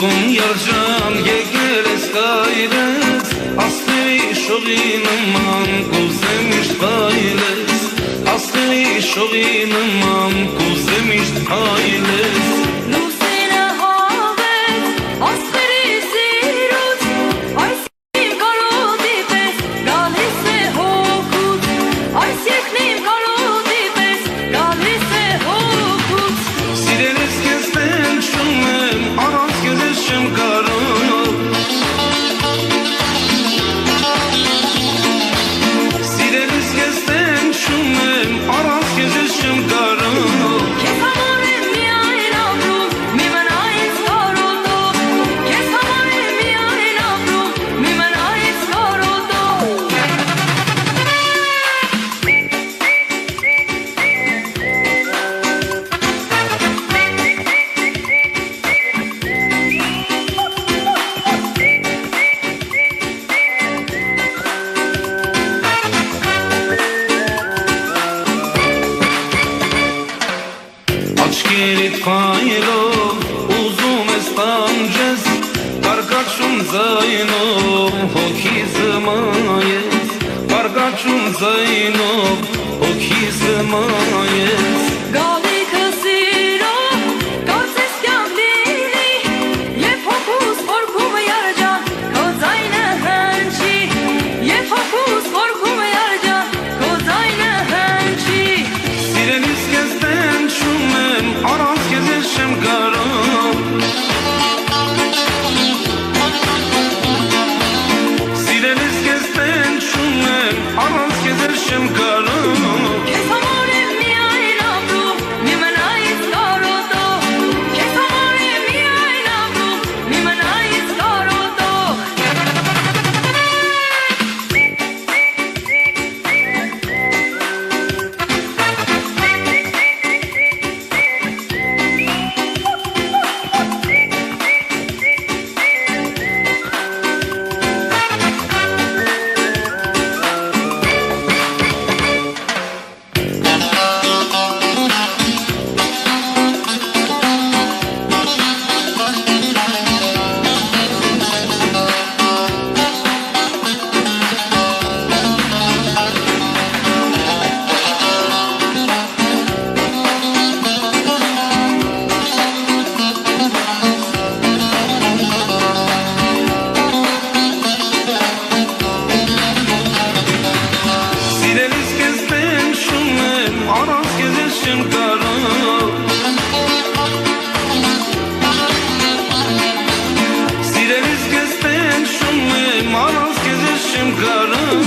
ոսկուն երջան եկել ես կայրես, աստղերի շողի նման կուզեմ միշտ փայլես, աստղերի շողի նման կուզեմ միշտ փայլես։ Լուսինը հավեց աստղերի սիրուց, այս իմ կարոտի պես գալիս է հոգուց, այս երկն իմ կարոտի պես գալիս է հոգուց։ Սիրել ես քեզ տենչում եմ, առանց քեզ ես չեմ կարող, սիրել ես քեզ տենչում եմ, առանց քեզ ես չեմ կարող։ Քեզ համար եմ միայն ապրում, մի մնա ինձ կարոտով, քեզ համար եմ միայն ապրում, մի մնա ինձ կարոտով։ Աչքերիդ փայլով ուզում ես տանջես, կարկաչում ձայնով հոգիս մայես, կարկաչում ձայնով հոգիս մայես։ Գալիքը սիրո, կարծես կյանք լինի, և հոգուս խորքում երջան, քո ձայնը հնչի, և հոգուս խորքում երջան, քո ձայնը հնչի։ Սիրել ես քեզ տենչում եմ, առանց քեզ ես չեմ կարող, սիրել ես քեզ տենչում եմ, առանց քեզ ես չեմ կարող։ Քեզ համար եմ միայն ապրում, մի մնա ինձ կարոտով, քեզ համար եմ միայն ապրում, մի մնա ինձ կարոտով։ Սիրել ես քեզ տենչում եմ, առանց քեզ ես չեմ կարող, սիրել ես քեզ տենչում եմ, առանց քեզ ես չեմ կարող։